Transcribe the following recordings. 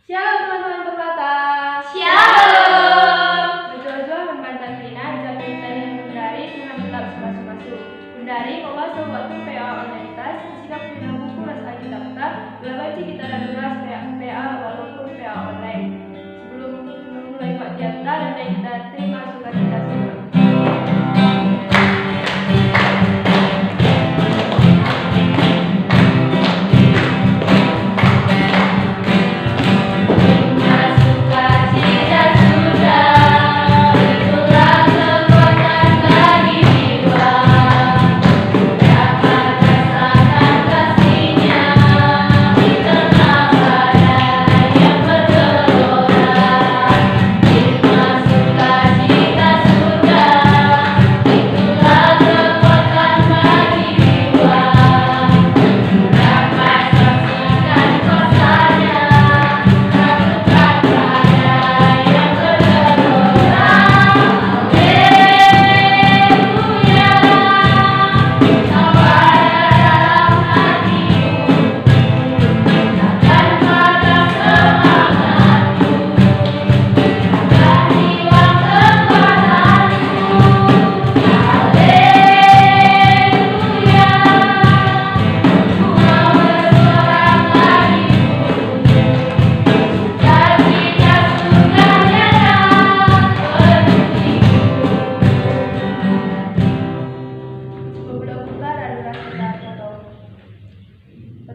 Shalom teman-teman berkata. Shalom. Berdoa membantu Tina jam kita yang Bundari dengan tetap masuk-masuk. Bundari menguasai waktu PA online tas, sikap punya buku las lagi daftar, belajar kita dan tugas PA walaupun PA online. Sebelum memulai kegiatan dan kita terima sukacita semua.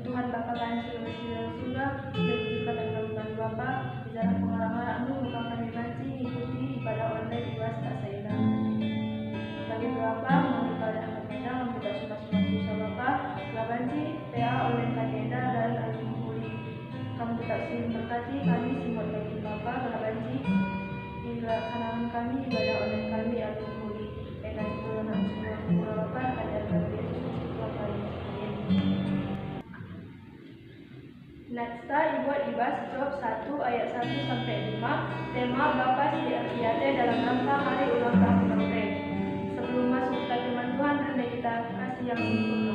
Tuhan Bapa kami surga, bersyukur pada Tuhan Bapa, di dalam pengalaman bukan kami banci ikuti ibadah online di tak saya. Kami berapa mengibadah kami membuka suka-suka susah Bapa, banci PA online kagenda dan alumni. Kami tetap sini berkati kami semua bagi Bapa, banci dilaksanakan kami ibadah online kami alumni. Dengan turunan semua Bapa ada kami Nasta dibuat di Job 1 ayat 1 sampai 5. Tema Bapa Sediate dalam rangka hari ulang tahun Natal. Sebelum masuk ke firman Tuhan, hendaknya kita kasih yang sempurna.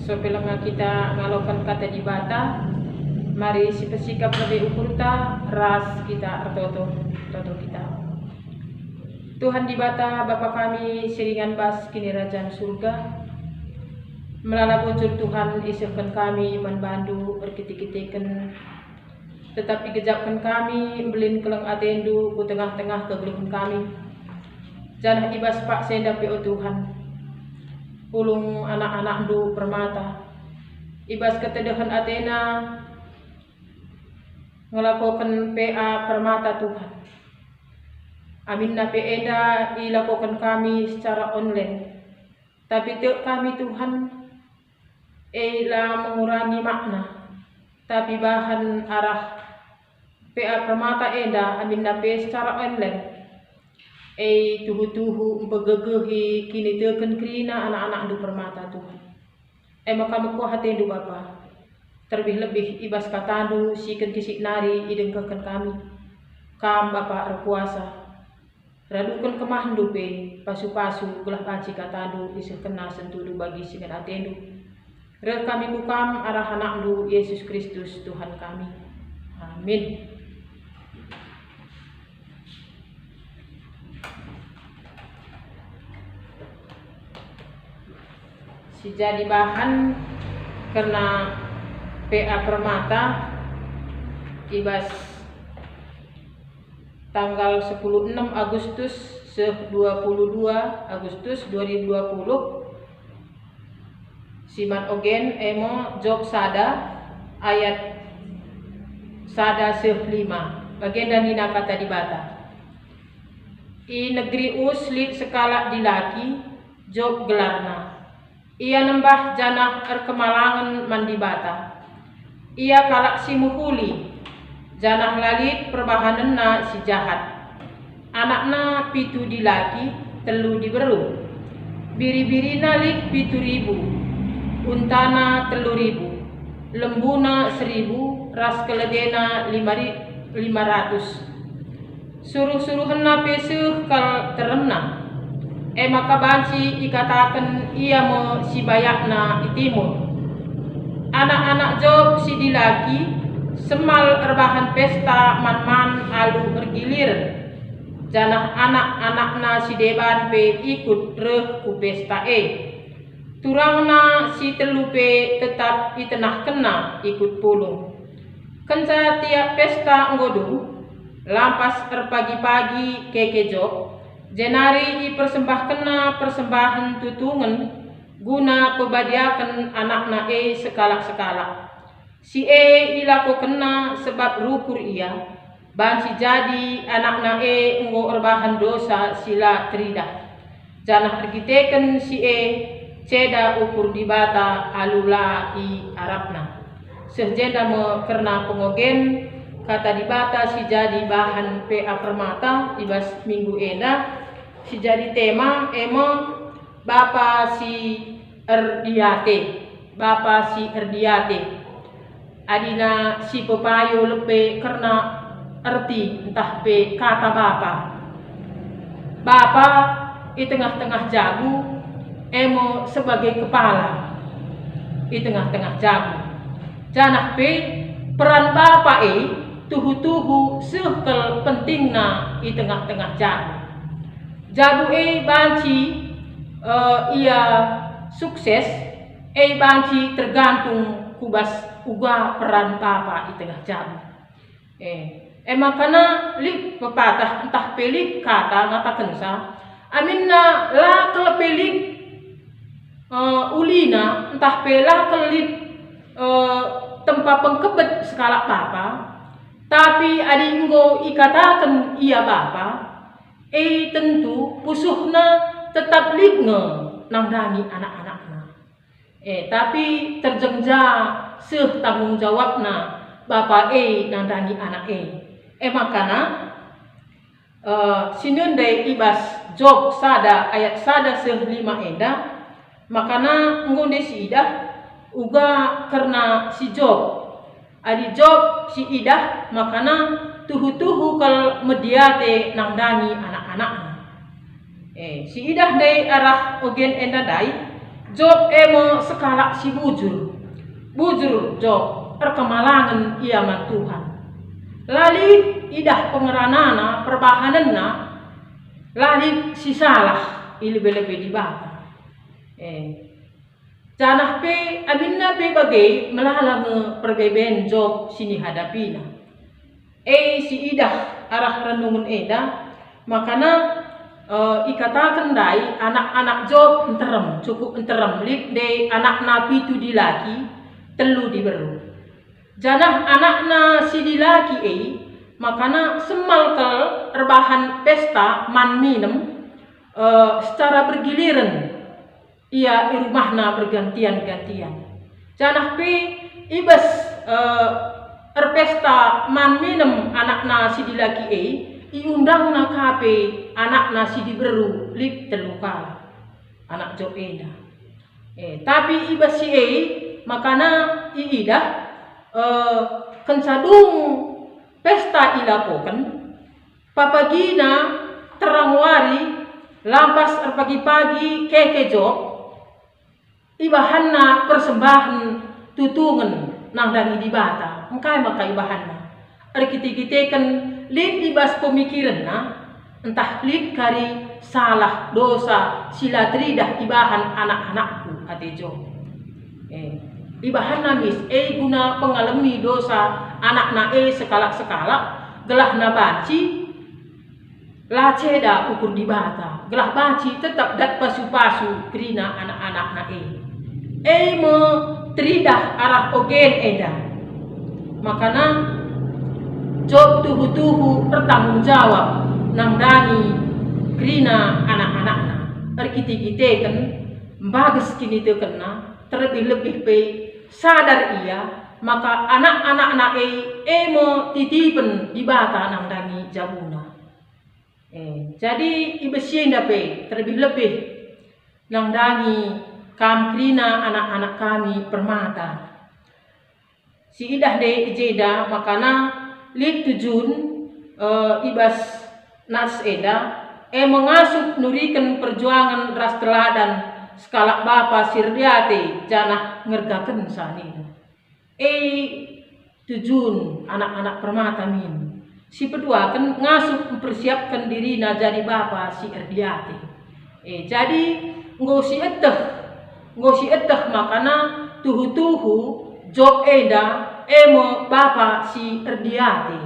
Sebelum kita ngalakukan kata di bata, mari sikap lebih ukur ta ras kita toto kita. Tuhan di bata Bapa kami seringan bas kini Rajaan surga. Melala bujur Tuhan isirkan kami membantu berkitik-kitikan Tetapi gejapkan kami, belin keleng atendu ku tengah-tengah kegeluhan kami. Janah ibas pak senda pe o Tuhan. Ulung anak-anak du permata. Ibas ketedahan Athena ngelakukan PA permata Tuhan. Amin na enda ilakukan kami secara online. Tapi kami Tuhan mengurangi makna. Tapi bahan arah PA permata enda amin na secara online. Tuhu-tuhu begegehi kini teken krina anak-anak du permata Tuhan. Maka meko hatendu Bapa. Terlebih ibas katandu siken kisik nari idengkekan kami. Kam Bapa berkuasa. Radukan kemahandu pe pasu-pasu gelah panci katandu isih kena sentudu bagi siken atendu. Rel kami bukam arah anakdu Yesus Kristus Tuhan kami. Amin. Si jadi bahan karena PA permata ibas tanggal 16 Agustus 22 Agustus 2020 siman ogen emo job sada ayat sada 5 bagian dan nina kata di bata i negeri uslit sekala dilaki job gelarna ia nembah janah erkemalangan mandibata ia kalak si muhuli janah lalit perbahanenna si jahat anakna pitu dilaki telu diberu biri-biri nalik 7.000 untana 3.000 lembuna 1.000 ras keledena 500 suruh-suruhenna pesuh kal terena maka banci ikatakan ia mo si bayakna itimur anak-anak Job si dilaki semal erbahan pesta man-man alu bergilir janah anak-anakna si deban pe ikut reh ku pesta turangna si telupe tetap itenah kena ikut pulung kenca tiap pesta nggodu lampas pagi-pagi keke Job jenari i persembahkena persembahan tutungan guna pebadiakan anakna sekalak-sekalak si ilaku kena sebab rukur ia banci jadi anakna enggo erbahan dosa sila tridah janah ergiteken si ceda ukur di bata alula i arabna sehjenda me kerna pengogen kata di bata si jadi bahan PA permata ibas minggu enda si jadi tema emo Bapa si Erdiate adina si pepayo lepe karena arti entah pe kata Bapa di tengah-tengah jagu emo sebagai kepala di tengah-tengah jagu janah pe peran Bapa tuhu-tuhu sekel pentingna di tengah-tengah jagu banci ia sukses banci tergantung kubas uga peran Bapa di tengah jamu. Makana lik pepatah entah pelik kata ngatakan sa aminna la kelepelik ulina entah pela kelit tempat pengkebet skala Bapa tapi adi inggo ikatakan ia Bapa tentu pusuhna tetap ligne nangdangi anak-anakna tapi terjengja seh tanggung jawabna Bapa nandani anak makana sinundai ibas Job sada ayat sada 5 enda makana ngonde si idah uga karena si Job adi Job si idah makana tuhu-tuhu kal mediate nangdangi anak-anakna si idah dai arah ogen enda dai Job emo sekalak si bujur Job perkemalangan ia man Tuhan lalit idah pengeranana perbahananna lalit si salah ilebe-lebe di bata janah pe aminna pe bagai melalang perbeben Job sini hadapina si idah arah renungun eda, makana ikatakan dai anak-anak Job enterem, cukup enterem lik de anak nabi tu dilaki telu diberu. Janah anakna si dilaki makana semal ke rebahan pesta man minem secara bergiliran ia rumahna bergantian-gantian. Janah ibas pesta man minem anakna si dilaki iundang na kape anakna si diberu lik telu kala anak Job eda. Tapi ibas si makana iidah kensadung pesta ilakokan papagina terang wari lampas pagi-pagi keke Job ibahanna persembahan tutungan nang dangi dibata engkai maka ibahanna arkite-kiteken lid ibas pemikiran entah lid kari salah dosa sila tridah ibahan anak-anakku ate Job. Ibahan namis guna pengalami dosa anak na sekala-sekala gelah na banci laceda ukur dibata gelah banci tetap dat pasu-pasu kerina anak-anak na me tridah arah ogen eda. Makana Job tuhu-tuhu bertanggung jawab nang dangi kerina anak-anakna arkite-kiteken bagus kini tekena terlebih-lebih sadar ia maka anak-anak na mo titipen di bata nang dangi jabuna. Jadi ibesinda terlebih-lebih nang dangi kam krina anak-anak kami permata. Si idah de ijeda makana lik tujun ibas nas eda mengasup nurikan perjuangan ras teladan skala bapa sirdiate janah ngergaken sani. Tujun anak-anak permata min. Si kedua kan ngasup mempersiapkan dirinya jadi bapa si erdiate. Jadi ngosi eteh makana tuhu-tuhu Job eda emo bapa si erdiate.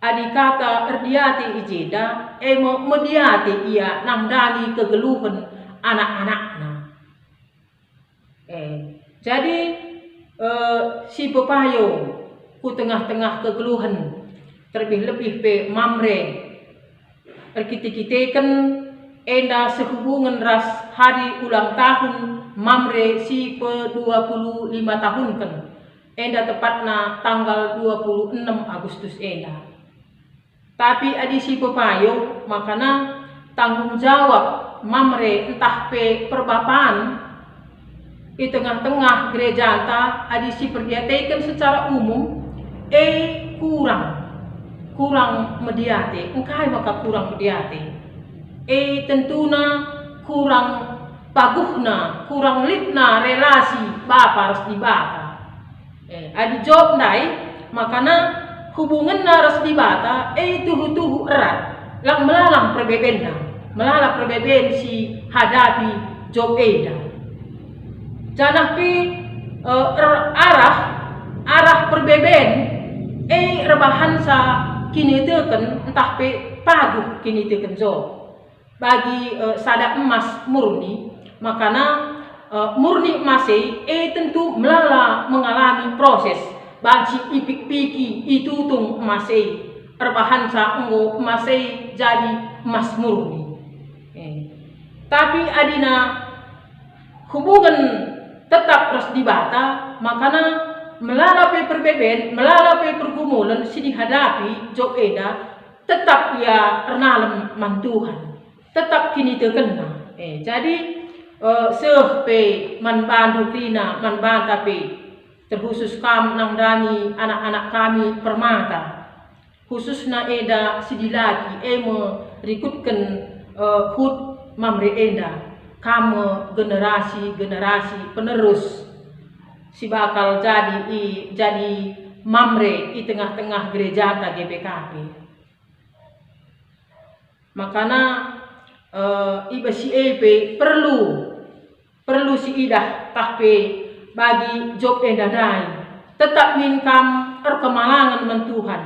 Adi kata erdiate ijeda emo mediate ia namdani kegeluhan anak-anakna. Jadi si pepayo ku tengah-tengah kegeluhan terlebih-lebih Mamre erkite-kiteken enda sehubungan ras hari ulang tahun Mamre si ke-25 tahun kan enda tepatna tanggal 26 Agustus enda. Tapi adi si pepayo makana tanggung jawab Mamre entah perbapaan di tengah-tengah gereja adi si perdiateken secara umum kurang mediate engkai maka kurang mediate tentuna kurang paguhna kurang litna relasi bapa harus dibata adi Job ndai makana hubungan harus dibata tuhu-tuhu erat lang melalang perbeben si hadapi Job eda. Janah arah perbeben rebahan sa kini teken entah paguh kini teken Job bagi sada emas murni makana murni masih tentu melala mengalami proses banci ipik-piki itutung masih rebahan sa enggo masih jadi emas murni. Tapi adina hubungan tetap harus dibata makana melalapi perbeben melalapi pergumulan si dihadapi Job eda tetap ia renalem mantuhan tetap kini terkena. Jadi man bantu krina man banta terkhusus kam nang dani anak-anak kami permata khususna eda si dilaki merikutkan hud Mamre eda kamu generasi penerus si bakal jadi Mamre di tengah-tengah gereja GBKP. Makana iba si perlu si idah tahpe bagi Job enda dai tetap minkam perkemalangan mentuhan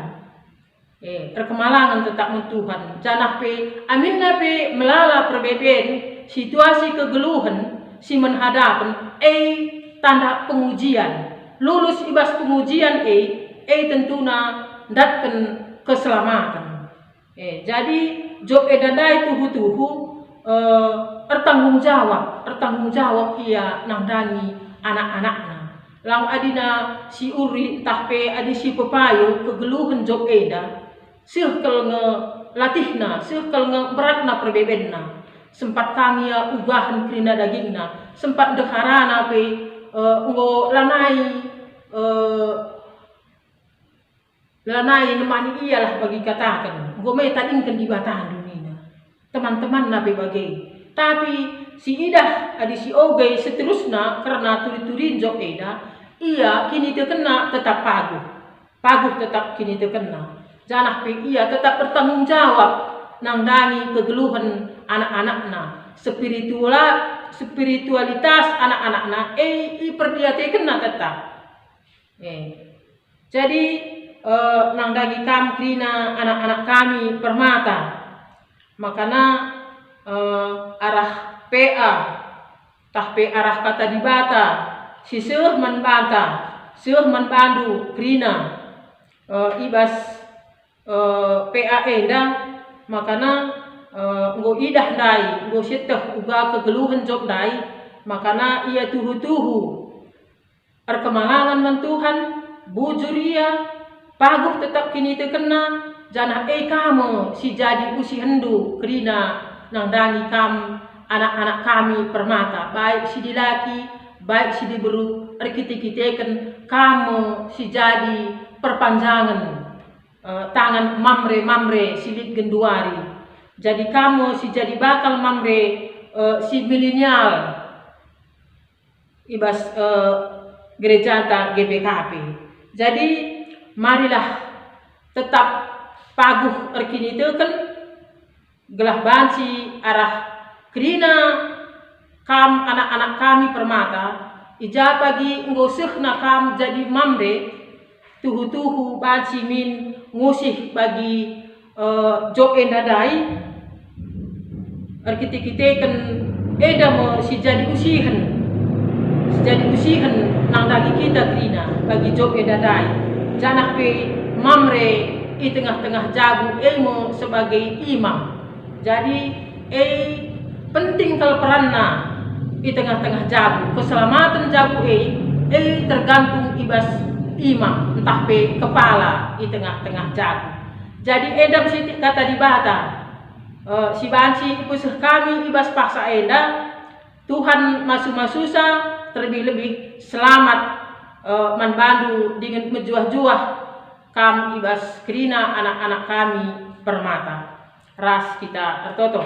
Perkemalangan tetap Tuhan. Janah pe amin na pe melala perbeben situasi kegeluhan si menhadapan tanda pengujian. Lulus ibas pengujian tentuna datkan keselamatan. Jadi job edandai tuhu bertanggung jawab ia nangdangi anak-anakna. Lang adina si uri entah pe adi si pepayo kegeluhan job eda. Sirkel nge latihna, sirkel nge beratna perbebenna. Sempat kami ya ubahan krina dagingna, sempat deharana pe ngo lanai nemani iyalah bagi katakan. Ngo me tadingkan di batahan dunia. Teman-teman nabe bagai. Tapi si idah adi si oge seterusnya karena turi-turin job eda, ia kini terkena tetap paguh tetap kini terkena. Janah pe ia tetap bertanggung jawab nangdangi kegeluhan anak-anakna, spiritualitas anak-anakna perdiatekena tetap. Jadi nangdangi kamkrina anak-anak kami permata, makana arah PA tah pe arah kata dibata si seuh manbandu krina ibas PA enda makana nggo idah dai nggo seteh uga kegeluhan job dai makana ia tuhu-tuhu perkemalangan man Tuhan bujur ia paguh tetap kini terkena janah kamu si jadi usi hendu krina nangdangi kam anak-anak kami permata baik si dilaki baik si diberu arkite-kiteken kamu si jadi perpanjangan tangan mamre silit genduari. Jadi kamu si jadi bakal mamre si milenial ibas gereja GBKP. Jadi marilah tetap paguh erkini teken gelah banci arah krina kam anak-anak kami permata ija pagi ngosehna kam jadi mamre tuhu-tuhu banci min ngusih bagi job endadai arkite-kiteken mo si jadi usihan nang dagi kita krina bagi job endadai janah pe mamre i tengah-tengah jagu mo sebagai imam. Jadi penting kalau peranna i tengah-tengah jagu keselamatan jagu tergantung ibas imam entah pe kepala i tengah-tengah jagu. Jadi edam si kata dibata si banci pusah kami ibas paksa enda Tuhan masu-masusa terlebih-lebih selamat manbandu dengan menjuah-juah kam ibas krina anak-anak kami permata ras kita tertoto.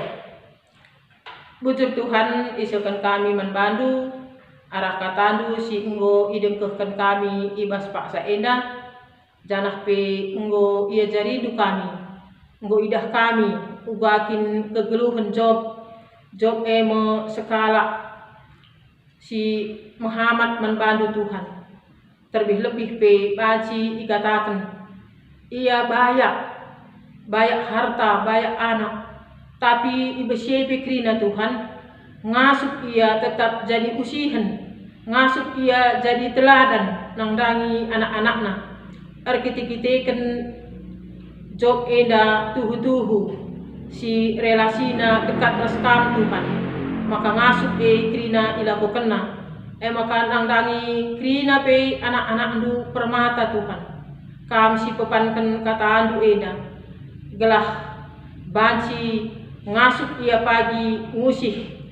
Bujur Tuhan isukan kami manbandu arah katandu si enggo idengkehkan kami ibas paksa enda janah pe enggo ia jaridu kami enggo idah kami ugakin kegeluhan job emo sekala si Muhammad manbandu Tuhan terlebih-lebih pe baci ikatakan ia banyak harta banyak anak tapi ibesyepe krina Tuhan ngasup ia tetap jadi usihan ngasup ia jadi teladan nangdangi anak-anakna arkite-kiteken job enda tuhu-tuhu si relasina dekat reskam Tuhan maka ngasup krina ilakokena maka nangdangi krina pe anak-anak ndu permata Tuhan kam si pepanken kata andu enda gelah banci ngasup ia pagi ngusih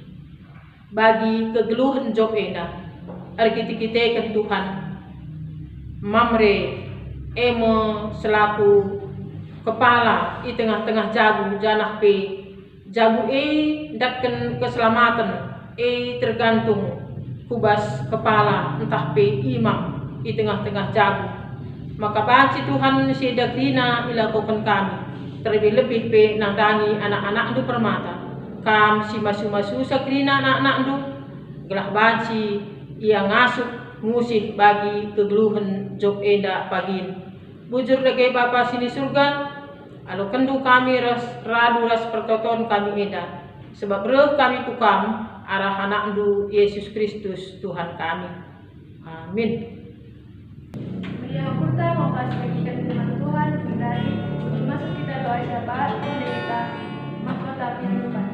bagi kegeluhan job enda arkite-kiteken Tuhan mamre emo selaku kepala i tengah-tengah jagu janah pe jagu datken keselamatan tergantung kubas kepala entah pe imam i tengah-tengah jagu maka banci Tuhan si dakrina ilakukan kami terlebih-lebih pe nangdangi anak-anak ndu permata kam si masu-masu sakrina anak-anak ndu gelah banci ia ngasup ngusih bagi kegeluhan job enda pagin bujur lagi Bapa sini surga Alo kendu kami radu ras pertoton kami eda. Sebab reh kami pukam arah anak du Yesus Kristus Tuhan kami. Amin. Maria Okulta mau kasih bagikan firman Tuhan dari masuk kita doa syafaat kita mahkota kehidupan.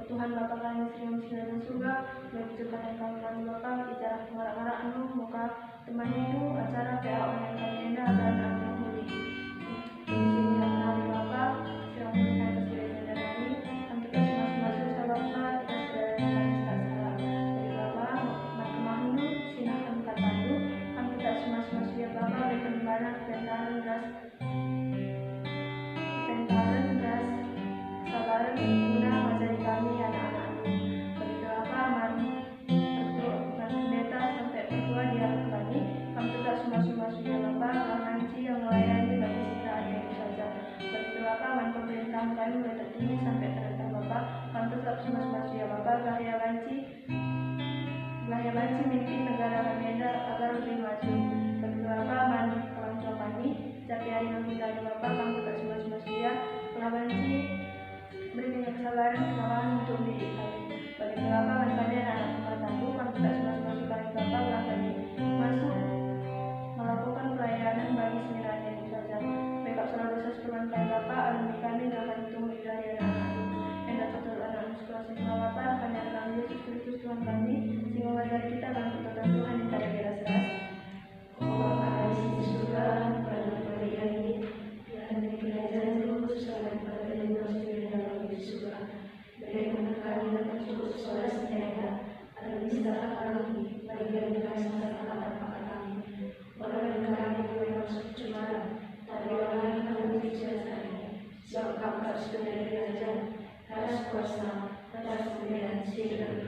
Tuhan Bapa kami sering di surga, berjukan yang kami Bapa, bicara pengarah-arah anu, muka teman itu acara PA online kami enda dan akan muli. Di sini yang kami Bapa, sering memberikan kesediaan dan kami, kami kita masuk sahabat kita sudah kami salah. Dari Bapa, mahnu, sinakan kataku, kami kita masuk ya Bapa, berikan barang dan tahan ras, sabaran guna mengajari kami anak-anakmu. Begitu apa mari pendeta sampai berdua di hadapan kami tetap semua ya Bapa, nanti yang melayani bagi kita ada itu saja. Begitu apa pemerintahan kami mulai tertinggi sampai terendah Bapa, kami tetap semua ya Bapa, lahir banci mimpi negara kami agar lebih maju. Begitu apa orang tua kami, setiap hari kita ada Bapa, kami tetap semua ya, banci berikan kesalahan untuk diri kami. Bagi Bapa, kami anak kami tidak semua kami Bapa, kami masuk melakukan pelayanan bagi sekiranya itu saja. Backup selalu dosa sepenuhnya kami Bapa, alami kami dalam tunggu dari anak-anak yang dapat anak sekolah sekolah Bapa, kami akan Yesus Kristus Tuhan kami, sehingga wajah kita dan ketutupan Tuhan yang tak kira seras. Oh, ada di surga, pada hari ini, dan di kerajaan Tuhan selalu pada surga. Berikan kami dan cukup suara setiap ada bisa kami bagi kami salah kami. Orang yang kami boleh masuk cuma tapi orang yang kami bijaksana. Sebab kami harus dari kerajaan, harus kuasa, harus kemudian sihir.